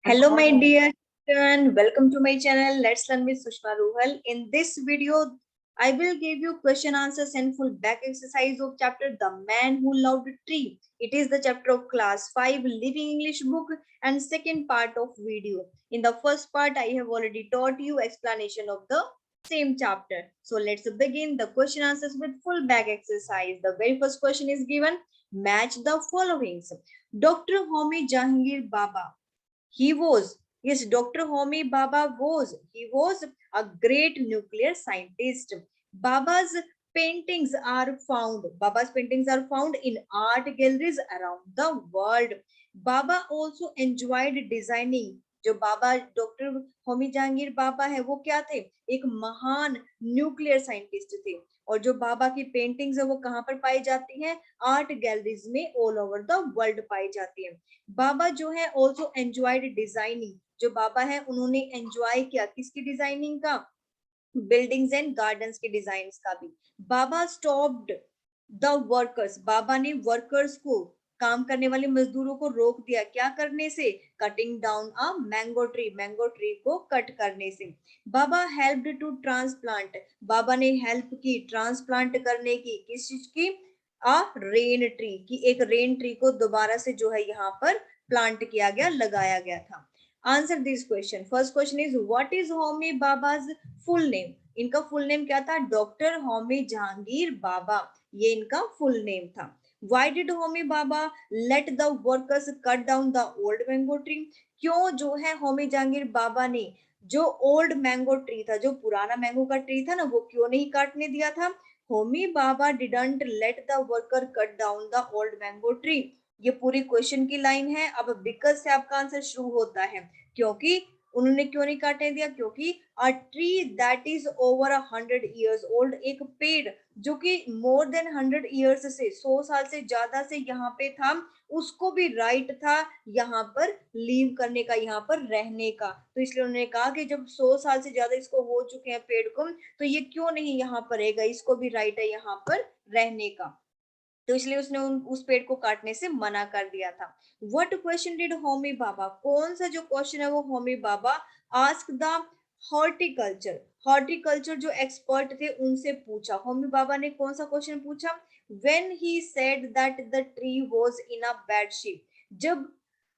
Hello, my dear children. Welcome to my channel. Let's learn with Sushma Ruhal. In this video, I will give you question answers and full back exercise of chapter The Man Who Loved Tree. It is the chapter of class 5 Living English book and second part of video. In the first part, I have already taught you explanation of the same chapter. So let's begin the question answers with full back exercise. The very first question is given. Match the followings. Dr. Homi Jahangir Baba. Dr. Homi Baba he was a great nuclear scientist. Baba's Baba's paintings are found in art galleries around the world. Baba also enjoyed designing. जो बाबा doctor Homi Jehangir बाबा है वो क्या थे? एक महान nuclear scientist थे। और जो बाबा की पेंटिंग्स है वो कहाँ पर पाई जाती हैं? आर्ट गैलरीज में ऑल ओवर द वर्ल्ड पाई जाती है। बाबा जो है ऑल्सो एंजॉयड डिजाइनिंग। जो बाबा है उन्होंने एंजॉय किया किसकी डिजाइनिंग का? बिल्डिंग्स एंड गार्डन्स के डिजाइन का भी। बाबा स्टॉप्ड द वर्कर्स। बाबा ने वर्कर्स को, काम करने वाले मजदूरों को रोक दिया। क्या करने से? Cutting down a mango tree को कट करने से। बाबा हेल्प्ड टू ट्रांसप्लांट। बाबा ने हेल्प की ट्रांसप्लांट करने की। किस चीज की? अ रेन ट्री की। एक रेन ट्री को दोबारा से जो है यहाँ पर प्लांट किया गया, लगाया गया था। Answer this question. First question is what is Homi Bhabha's full name? इनका फुल नेम क्या था? डॉक्टर होमी जहांगीर बाबा, ये इनका फुल नेम था। Why did Homi Bhabha let the workers cut down the old mango tree? क्यों जो है होमी जहांगीर बाबा ने जो ओल्ड मैंगो ट्री था, जो पुराना मैंगो का ट्री था ना, वो क्यों नहीं काटने दिया था? होमी बाबा didn't let the worker cut down the old mango tree. ये पूरी क्वेश्चन की लाइन है। अब बिकॉज से आपका आंसर शुरू होता है। क्योंकि उन्होंने क्यों नहीं काटने दिया? क्योंकि a tree that is over 100 years old, एक पेड़ जो कि मोर देन 100 ईयर्स से, 100 साल से ज्यादा से यहाँ पे था, उसको भी राइट था यहाँ पर लीव करने का, यहाँ पर रहने का। तो इसलिए उन्होंने कहा कि जब 100 साल से ज्यादा इसको हो चुके हैं पेड़ को, तो ये क्यों नहीं यहाँ पर रहेगा, इसको भी राइट है यहाँ पर रहने का। तो इसलिए उसने उस पेड़ को काटने से मना कर दिया था। व्हाट क्वेश्चन डिड होमी बाबा? कौन सा जो क्वेश्चन है वो होमी बाबा आस्क द हॉर्टिकल्चर? हॉर्टिकल्चर जो एक्सपर्ट थे उनसे पूछा। होमी बाबा ने कौन सा क्वेश्चन पूछा? When he said that the tree was in a bad shape. जब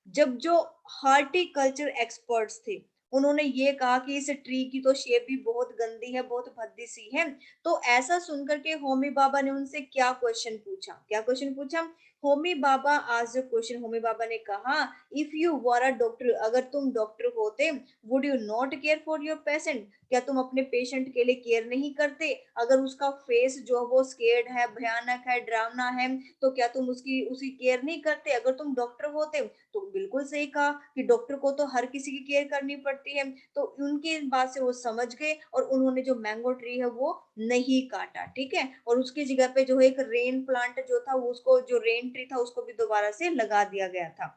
जब जो हॉर्टिकल्चर एक्सपर्ट्स थे उन्होंने ये कहा कि इस ट्री की तो शेप भी बहुत गंदी है, बहुत भद्दी सी है। तो ऐसा सुनकर के होमी बाबा ने उनसे क्या क्वेश्चन पूछा? क्या क्वेश्चन पूछा? होमी बाबा आज क्वेश्चन, होमी बाबा ने कहा if you were a doctor, अगर तुम डॉक्टर होते, would you not care for your patient? क्या तुम अपने पेशेंट के लिए केयर नहीं करते? अगर उसका फेस जो वो स्केर्ड है, भयानक है, डरावना है, तो क्या तुम उसकी केयर नहीं करते? अगर तुम डॉक्टर होते तो बिल्कुल सही कहा कि डॉक्टर को तो हर किसी की केयर करनी पड़ती है। तो उनकी बात से वो समझ गए और उन्होंने जो मैंगो ट्री है वो नहीं काटा। ठीक है, और उसकी जगह पे जो एक रेन प्लांट जो था उसको, जो रेन ट्री था उसको भी दोबारा से लगा दिया गया था।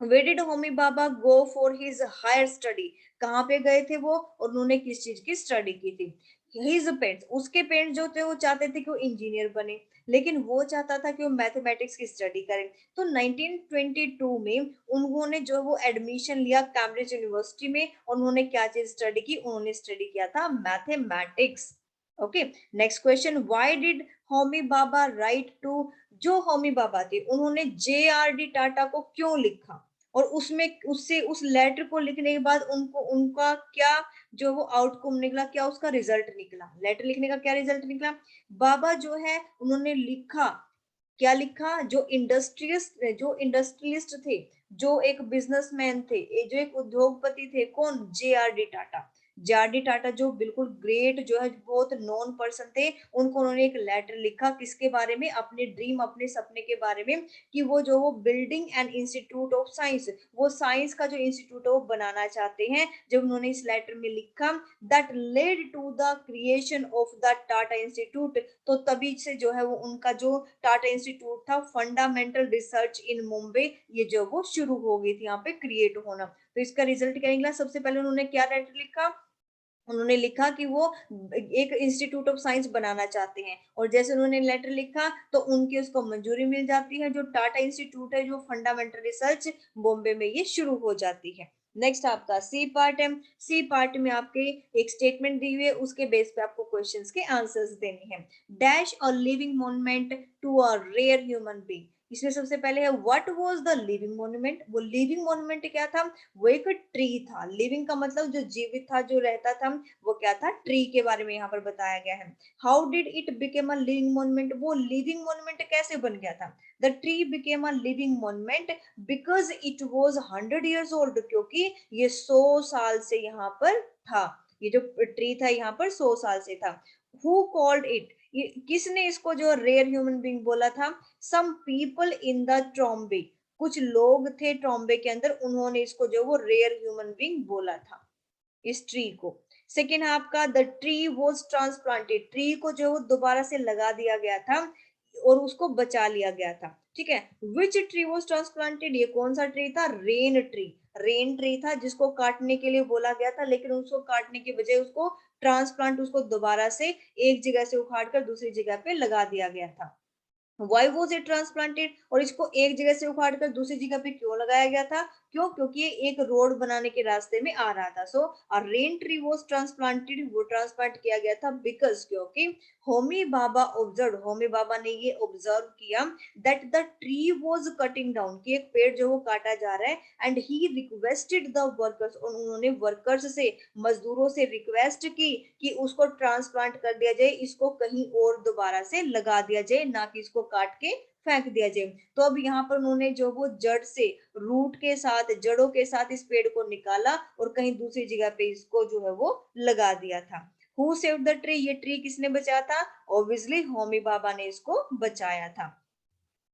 Where did Homi Baba go for his higher study? कहाँ पे गए थे वो और उन्होंने किस चीज की स्टडी की थी? His parents, उसके पेरेंट्स जो थे वो चाहते थे कि वो इंजीनियर बने, लेकिन वो चाहता था कि वो मैथमेटिक्स की स्टडी करे। तो 1922 में उन्होंने जो वो एडमिशन लिया कैम्ब्रिज यूनिवर्सिटी में और उन्होंने क्या चीज स्टडी की? उन्होंने स्टडी किया था mathematics. Okay, next question. Why did Homi Bhabha write to? जो होमी बाबा थे उन्होंने JRD टाटा को क्यों लिखा? और उसमें उससे उस लेटर को लिखने के बाद उनको उनका क्या जो वो आउटकम निकला, क्या उसका रिजल्ट निकला? लेटर लिखने का क्या रिजल्ट निकला? बाबा जो है उन्होंने लिखा, क्या लिखा? जो इंडस्ट्रियलिस्ट थे, जो एक बिजनेसमैन थे, जो एक उद्योगपति थे, कौन? JRD टाटा। JRD टाटा जो बिल्कुल ग्रेट, जो है बहुत नॉन पर्सन थे, उनको उन्होंने एक लेटर लिखा किसके बारे में? अपने ड्रीम, अपने सपने के बारे में, कि वो building and institute of science, वो साइंस का जो इंस्टीट्यूट है वो बनाना चाहते हैं। जब उन्होंने इस लेटर में लिखा that led to the creation of the Tata institute, तो तभी से जो है वो उनका जो टाटा इंस्टीट्यूट था, फंडामेंटल रिसर्च इन मुंबई, ये जो वो शुरू हो गई थी यहाँ पे क्रिएट होना। तो इसका रिजल्ट क्या निकला? सबसे पहले उन्होंने क्या लेटर लिखा? उन्होंने लिखा कि वो एक इंस्टीट्यूट ऑफ साइंस बनाना चाहते हैं, और जैसे उन्होंने लेटर लिखा तो उनकी उसको मंजूरी मिल जाती है। जो टाटा इंस्टीट्यूट है, जो फंडामेंटल रिसर्च बॉम्बे में, ये शुरू हो जाती है। नेक्स्ट आपका सी पार्ट है। सी पार्ट में आपके एक स्टेटमेंट दी हुई है, उसके बेस पे आपको क्वेश्चंस के आंसर्स देने हैं। डैश और living monument to a rare human being. इसमें सबसे पहले है what was the living monument. वो लिविंग मोन्यूमेंट क्या था, वो एक ट्री था। लिविंग का मतलब जो जीवित था, जो रहता था, वो क्या था, ट्री के बारे में यहाँ पर बताया गया है। How did it became a living monument, वो लिविंग मोन्यूमेंट कैसे बन गया था। The tree became a living monument because it was 100 years old, क्योंकि ये 100 साल से यहाँ पर था। ये जो ट्री था यहाँ पर 100 साल से था। हु कॉल्ड इट, ये किसने इसको जो रेयर ह्यूमन बीइंग बोला था। Some people in the Trombay, कुछ लोग थे ट्रॉम्बे के अंदर, उन्होंने इसको जो वो रेयर ह्यूमन बीइंग बोला था, इस ट्री को। सेकेंड है आपका the tree was transplanted, tree को जो दोबारा से लगा दिया गया था और उसको बचा लिया गया था। ठीक है, विच ट्री वॉज ट्रांसप्लांटेड, ये कौन सा ट्री था, रेन ट्री। रेन ट्री था जिसको काटने के लिए बोला गया था, लेकिन उसको काटने के बजाय उसको ट्रांसप्लांट, उसको दोबारा से एक जगह से उखाड़ कर दूसरी जगह पे लगा दिया गया था। वाई वॉज इट ट्रांसप्लांटेड, और इसको एक जगह से उखाड़ कर दूसरी जगह पे क्यों लगाया गया था, क्यों, क्योंकि ये एक रोड बनाने के रास्ते में आ रहा था। सो अ रेन ट्री वॉज ट्रांसप्लांटेड, वो ट्रांसप्लांट किया गया था बिकॉज, क्योंकि होमी बाबा ऑब्जर्व, होमी बाबा ने ये ऑब्जर्व किया that the tree was cutting down, कि एक पेड़ जो वो काटा जा रहा है, and he requested the workers, और उन्होंने वर्कर्स से, मजदूरों से रिक्वेस्ट की कि उसको ट्रांसप्लांट कर दिया जाए, इसको कहीं और दोबारा से लगा दिया जाए, ना कि इसको काट के फेंक दिया जाए। तो अब यहाँ पर उन्होंने जो वो जड़ से, रूट के साथ, जड़ों के साथ इस पेड़ को निकाला और कहीं दूसरी जगह पे इसको जो है वो लगा दिया था। हु सेव्ड द ट्री, ये ट्री किसने बचाया था, ऑब्वियसली होमी बाबा ने इसको बचाया था।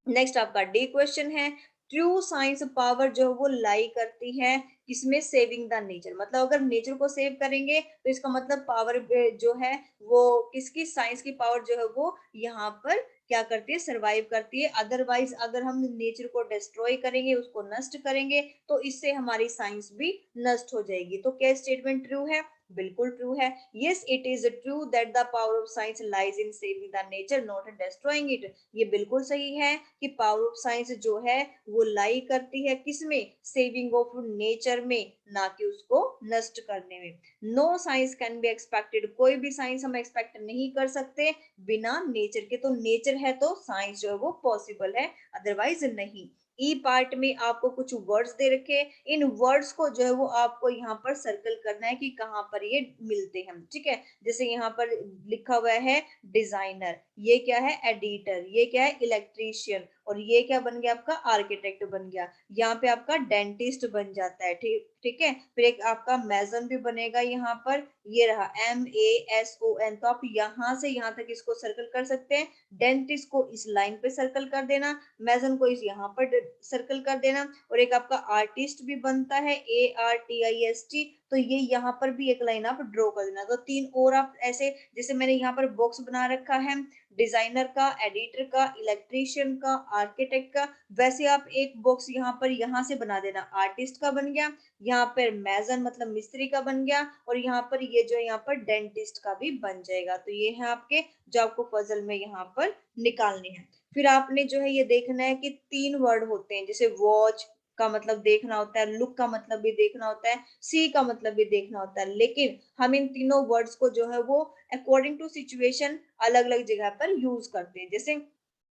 नेक्स्ट आपका डी क्वेश्चन है, ट्रू साइंस पावर जो वो लाई करती है किसमें, सेविंग द नेचर। मतलब अगर नेचर को सेव करेंगे तो इसका मतलब पावर जो है वो किसकी, साइंस की पावर जो है वो यहाँ पर क्या करती है, सरवाइव करती है। अदरवाइज अगर हम नेचर को डिस्ट्रॉय करेंगे, उसको नष्ट करेंगे, तो इससे हमारी साइंस भी नष्ट हो जाएगी। तो क्या स्टेटमेंट ट्रू है, बिल्कुल ट्रू है। Yes it is true that the power of science lies in saving the nature not destroying it. ये बिल्कुल सही है कि पावर ऑफ साइंस जो है वो लाई करती है किसमें, सेविंग ऑफ नेचर में, ना कि उसको नष्ट करने में। No science can be expected, कोई भी साइंस हम एक्सपेक्ट नहीं कर सकते बिना नेचर के। तो नेचर है तो साइंस जो है वो पॉसिबल है, अदरवाइज नहीं। ई पार्ट में आपको कुछ वर्ड्स दे रखे, इन वर्ड्स को जो है वो आपको यहाँ पर सर्कल करना है कि कहाँ पर ये मिलते हैं। ठीक है, जैसे यहाँ पर लिखा हुआ है डिजाइनर, ये क्या है, एडिटर, ये क्या है, इलेक्ट्रीशियन, और ये क्या बन गया आपका, आर्किटेक्ट बन गया। यहाँ पे आपका डेंटिस्ट बन जाता है। ठीक ठीक है, फिर एक आपका मैजन भी बनेगा यहाँ पर, ये रहा MASON। तो आप यहाँ से यहाँ तक इसको सर्कल कर सकते हैं। डेंटिस्ट को इस लाइन पे सर्कल कर देना, मैजन को इस यहाँ पर सर्कल कर देना, और एक आपका आर्टिस्ट भी बनता है ARTIST। तो ये यहाँ पर भी एक लाइन आप ड्रॉ कर देना। तो तीन और आप ऐसे, जैसे मैंने यहाँ पर बॉक्स बना रखा है डिजाइनर का, एडिटर का, इलेक्ट्रीशियन का, आर्किटेक्ट का, वैसे आप एक बॉक्स यहाँ पर यहाँ से बना देना, आर्टिस्ट का बन गया, यहाँ पर मैजन मतलब मिस्त्री का बन गया, और यहाँ पर ये जो यहाँ पर डेंटिस्ट का भी बन जाएगा। तो ये है आपके जो आपको पजल में यहाँ पर निकालने हैं। फिर आपने जो है ये देखना है कि तीन वर्ड होते हैं, जैसे वॉच का मतलब देखना होता है, लुक का मतलब भी देखना होता है, सी का मतलब भी देखना होता है, लेकिन हम इन तीनों वर्ड्स को जो है वो अकॉर्डिंग टू सिचुएशन अलग अलग जगह पर यूज करते हैं। जैसे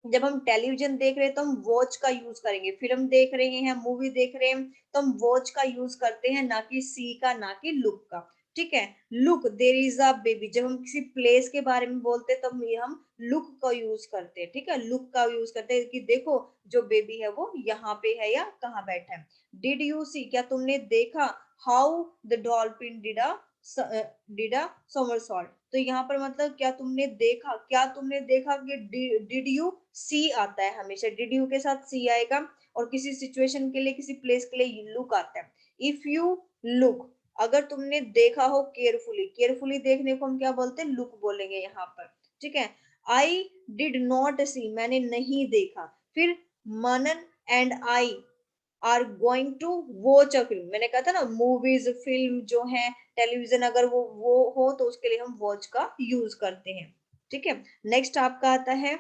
जब हम टेलीविजन देख रहे हैं तो हम वॉच का यूज करेंगे, फिल्म देख रहे हैं, मूवी देख रहे हैं, तो हम वॉच का यूज करते हैं, ना कि सी का, ना कि लुक का। ठीक है, look, there is a baby, जब हम किसी प्लेस के बारे में बोलते हैं तब ये हम लुक का यूज करते हैं। ठीक है, लुक का यूज करते हैं कि देखो जो बेबी है वो यहाँ पे है या कहाँ बैठा है। डिड यू सी, क्या तुमने देखा, how the dolphin did a somersault. तो यहाँ पर मतलब क्या तुमने देखा, क्या तुमने देखा, कि डिड यू सी आता है, हमेशा डिड यू के साथ सी आएगा, और किसी सिचुएशन के लिए, किसी प्लेस के लिए लुक आता है। इफ यू लुक, अगर तुमने देखा हो केयरफुली, केयरफुली देखने को हम क्या बोलते हैं, लुक बोलेंगे यहाँ पर। ठीक है, आई डिड नॉट सी, मैंने नहीं देखा। फिर Manan and I are going to watch a film, मैंने कहा था ना मूवीज, फिल्म जो है, टेलीविजन, अगर वो हो तो उसके लिए हम वॉच का यूज करते हैं। ठीक है, नेक्स्ट आपका आता है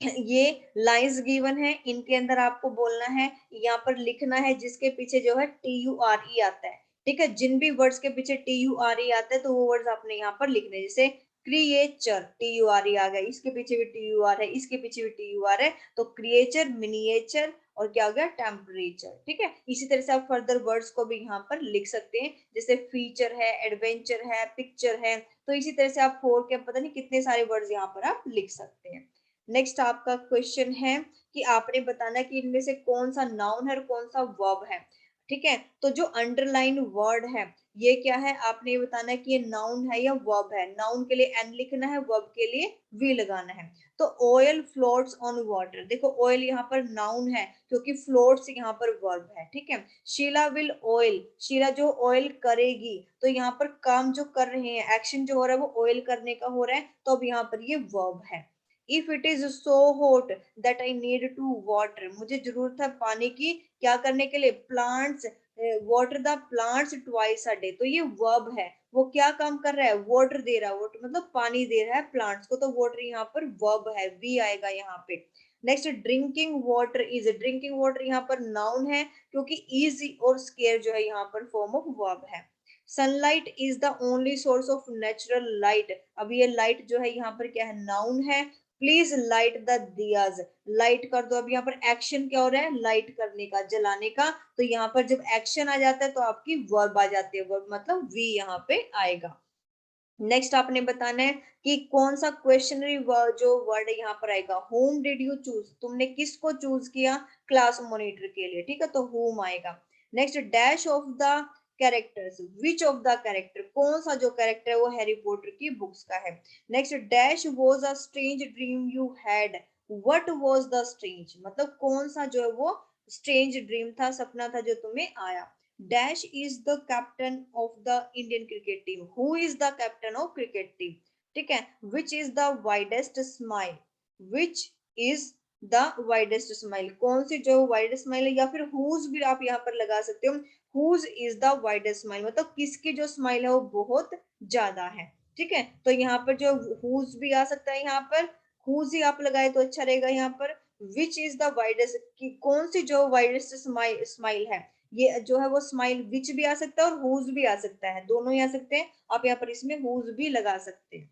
ये लाइंस गिवन है, इनके अंदर आपको बोलना है, यहाँ पर लिखना है जिसके पीछे जो है TURE आता है, ठीक है। जिन भी वर्ड्स के पीछे TURE आता है तो वो वर्ड्स आपने यहाँ पर लिखने, जैसे क्रिएचर TURE आ गया, इसके पीछे भी TUR है, इसके पीछे भी TUR है, तो क्रिएचर, मिनिएचर और क्या हो गया टेम्परेचर, ठीक है। इसी तरह से आप फर्दर वर्ड्स को भी यहाँ पर लिख सकते हैं, जैसे फीचर है, एडवेंचर है, पिक्चर है, तो इसी तरह से आप फोर के पता नहीं कितने सारे वर्ड्स यहाँ पर आप लिख सकते हैं। नेक्स्ट आपका क्वेश्चन है कि आपने बताना कि इनमें से कौन सा नाउन है और कौन सा वर्ब है, ठीक है। तो जो अंडरलाइन वर्ड है ये क्या है, आपने ये बताना है कि ये नाउन है या वर्ब है। नाउन के लिए एन लिखना है, वर्ब के लिए वी लगाना है। तो ऑयल फ्लोट्स ऑन वाटर, देखो ऑयल यहाँ पर नाउन है क्योंकि फ्लोट्स यहाँ पर वर्ब है, ठीक है। शीला विल ऑयल, शीला जो ऑयल करेगी, तो यहाँ पर काम जो कर रहे हैं, एक्शन जो हो रहा है वो ऑयल करने का हो रहा है, तो अब यहाँ पर ये वर्ब है। If it is so hot that I need to water, मुझे जरूरत है पानी की क्या करने के लिए, plants, water the plants twice a day, तो ये वर्ब है, वो क्या काम कर रहा है, वाटर दे रहा है, वाटर मतलब पानी दे रहा है प्लांट्स को, तो वाटर यहाँ पर वर्ब है, वी आएगा यहाँ पे। Next drinking water is, drinking water यहाँ पर नाउन है क्योंकि इज और स्केयर जो है यहाँ पर फॉर्म ऑफ वर्ब है। Sunlight is the only source of natural light, अब ये लाइट जो है यहाँ पर क्या है, नाउन है। Please light the Diya's, light कर दो, अब यहाँ पर एक्शन क्या हो रहा है, लाइट करने का, जलाने का, तो यहाँ पर जब एक्शन आ जाता है तो आपकी वर्ब आ जाती है, वर्ब मतलब वी यहाँ पे आएगा। नेक्स्ट आपने बताना है कि कौन सा क्वेश्चनरी जो वर्ड यहाँ पर आएगा, होम डिड यू चूज, तुमने किसको चूज किया क्लास मॉनिटर के लिए, ठीक है, तो होम आएगा। Next dash of the characters, which of the character, कौन सा जो कैरेक्टर है वो हैरी पॉटर की बुक्स का है। Next dash was a strange dream you had, what was the strange, मतलब कौन सा जो है वो स्ट्रेंज ड्रीम था, सपना था जो तुम्हें आया। Dash is the captain of the Indian cricket team. Who is the captain of cricket team? ठीक है। Which is the widest smile? Which is the widest smile? कौन सी जो widest smile है, या फिर whose भी आप यहाँ पर लगा सकते हो। Whose is the widest smile, मतलब किसकी जो smile है वो बहुत ज्यादा है, ठीक है। तो यहाँ पर जो whose भी आ सकता है, यहाँ पर whose ही आप लगाए तो अच्छा रहेगा यहाँ पर। Which is the widest, कि कौन सी जो widest smile है, ये जो है वो स्माइल विच भी आ सकता है और हुज भी आ सकता है, दोनों ही आ सकते हैं, आप यहाँ पर इसमें हुज भी लगा सकते हैं,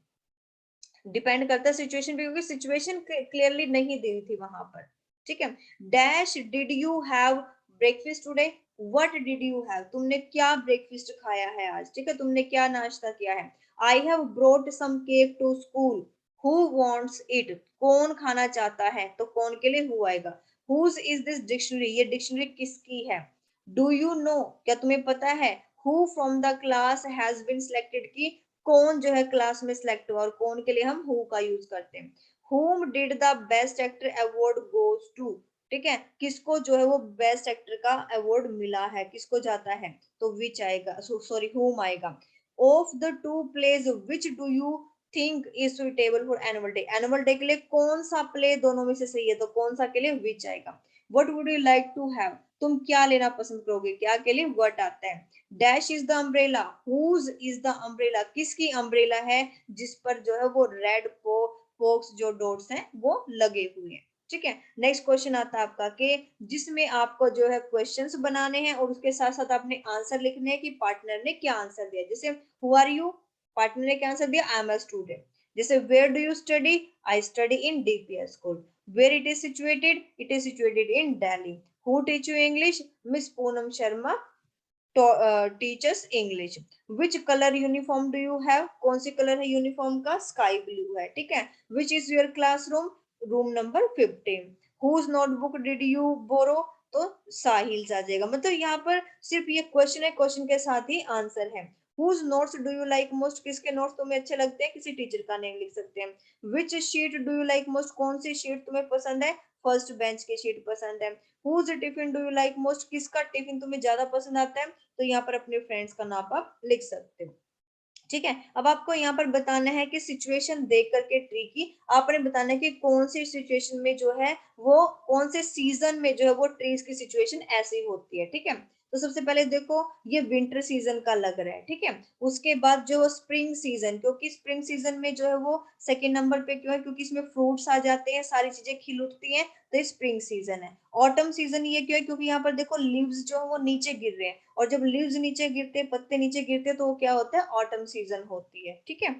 डिपेंड करता है सिचुएशन पे, क्योंकि सिचुएशन क्लियरली नहीं दी थी वहां पर, ठीक है। Dash did you have breakfast today, what did you have, तुमने क्या ब्रेकफास्ट खाया है आज, ठीक है, तुमने क्या नाश्ता किया है। I have brought some cake to school, who wants it, कौन खाना चाहता है, तो कौन के लिए हु आएगा। हुज इज दिस डिक्शनरी, ये डिक्शनरी किसकी है। डू यू नो, क्या तुम्हें पता है, who from the class has been selected, की कौन जो है क्लास में सिलेक्ट हुआ, और कौन के लिए हम हु का यूज करते हैं। whom did the best actor award goes to, ठीक है, किसको जो है वो बेस्ट एक्टर का अवार्ड मिला है, किसको जाता है, तो विच आएगा, सॉरी whom आएगा। Of the two plays which do you think is suitable for annual day, annual day के लिए कौन सा प्ले दोनों में से सही है, तो कौन सा के लिए विच आएगा। What would you like to have, तुम क्या लेना पसंद करोगे, क्या के लिए व्हाट आता है। Dash is the umbrella, whose is the umbrella, किसकी अम्ब्रेला है जिस पर जो है वो रेड फोक्स जो डॉट्स हैं वो लगे हुए हैं, ठीक है। नेक्स्ट क्वेश्चन आता है आपका कि जिसमें आपको जो है क्वेश्चंस बनाने हैं और उसके साथ साथ आपने आंसर लिखने हैं कि पार्टनर ने क्या आंसर दिया, जैसे हु आर यू, पार्टनर ने क्या आंसर दिया, आई एम अ स्टूडेंट। जैसे where do you study, I study in DPS school. Where it is situated, it is situated in Delhi. Who teach you English, Miss Poonam Sharma teachers English. Which colour uniform do you have, कौन सी colour है uniform का, sky blue है, ठीक है। Which is your classroom, room number 15। Whose notebook did you borrow, तो साहिल आ जाएगा, मतलब यहाँ पर सिर्फ ये क्वेश्चन है, क्वेश्चन के साथ ही आंसर है। Whose notes do you like most, किसके नोट्स तुम्हें अच्छे लगते हैं, किसी टीचर का नेम लिख सकते हैं। Which sheet do you like most, कौन सी शीट तुम्हें पसंद है, फर्स्ट बेंच की शीट पसंद है। Whose tiffin do you like most, किसका टिफिन तुम्हें ज्यादा पसंद आता है, तो यहाँ पर अपने फ्रेंड्स का नाम आप लिख सकते हो, ठीक है। अब आपको यहाँ पर बताना है कि सिचुएशन देख करके ट्री की आपने बताना है कि कौन सी सिचुएशन में जो है वो, कौन से सीजन में जो है वो ट्रीज की सिचुएशन ऐसी होती है, ठीक है। तो सबसे पहले देखो ये विंटर सीजन का लग रहा है, ठीक है। उसके बाद जो स्प्रिंग सीजन, क्योंकि स्प्रिंग सीजन में जो है वो सेकेंड नंबर पे क्यों है, क्योंकि इसमें फ्रूट्स आ जाते हैं, सारी चीजें खिल उठती हैं, तो ये स्प्रिंग सीजन है। ऑटम सीजन ये क्यों है, क्योंकि यहाँ पर देखो लीव्स जो है वो नीचे गिर रहे हैं, और जब लीव्स नीचे गिरते हैं, पत्ते नीचे गिरते हैं, तो वो क्या होता है, ऑटम सीजन होती है, ठीक है।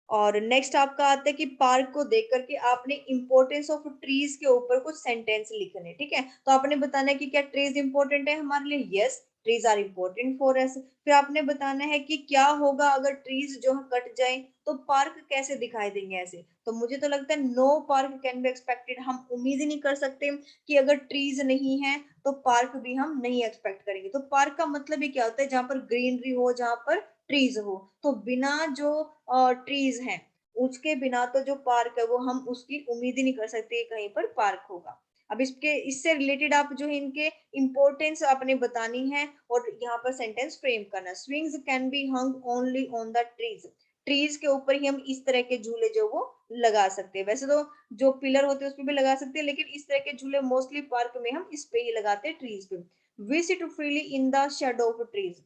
और नेक्स्ट आपका आता है कि पार्क को देख करके आपने इंपॉर्टेंस ऑफ ट्रीज के ऊपर कुछ सेंटेंस लिखने, ठीक है। तो आपने बताना है कि क्या ट्रीज इंपॉर्टेंट है हमारे लिए, yes trees are important for us. फिर आपने बताना है कि क्या होगा अगर ट्रीज जो है कट जाए, तो पार्क कैसे दिखाई देंगे ऐसे। तो मुझे तो लगता है no park can be expected, हम उम्मीद ही नहीं कर सकते कि अगर ट्रीज नहीं है तो पार्क भी हम नहीं एक्सपेक्ट करेंगे। तो पार्क का मतलब ही क्या होता है, जहाँ पर ग्रीनरी हो, जहाँ पर ट्रीज हो। तो बिना जो ट्रीज हैं, उसके बिना तो जो पार्क है वो हम उसकी उम्मीद ही नहीं कर सकते कहीं पर पार्क होगा। अब इसके इससे रिलेटेड आप जो है इनके इंपॉर्टेंस आपने बतानी है, और यहाँ पर सेंटेंस फ्रेम करना। Swings can be hung only on the trees, trees के ऊपर ही हम इस तरह के झूले जो वो लगा सकते हैं। वैसे तो जो पिलर होते हैं उस पर भी लगा सकते हैं, लेकिन इस तरह के झूले मोस्टली पार्क में हम इस पे ही लगाते हैं, ट्रीज पे। We sit freely in the shadow of trees,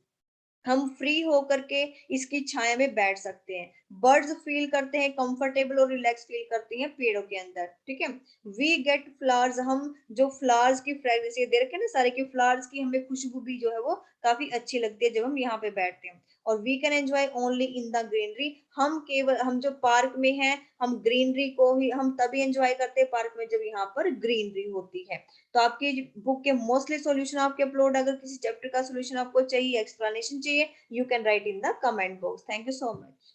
हम फ्री होकर के इसकी छाया में बैठ सकते हैं। बर्ड्स फील करते हैं कंफर्टेबल और रिलैक्स फील करती हैं पेड़ों के अंदर, ठीक है। वी गेट फ्लावर्स, हम जो फ्लावर्स की फ्रेग्रेंस ये दे रखे हैं ना सारे के फ्लावर्स की, हमें खुशबू भी जो है वो काफी अच्छी लगती है जब हम यहाँ पे बैठते हैं। और we can enjoy only in the greenery, हम केवल हम जो पार्क में हैं, हम ग्रीनरी को ही हम तभी एंजॉय करते हैं पार्क में जब यहाँ पर ग्रीनरी होती है। तो आपकी बुक के मोस्टली सॉल्यूशन आपके अपलोड, अगर किसी चैप्टर का सॉल्यूशन आपको चाहिए, एक्सप्लेनेशन चाहिए, you can write in the comment box. Thank you so much.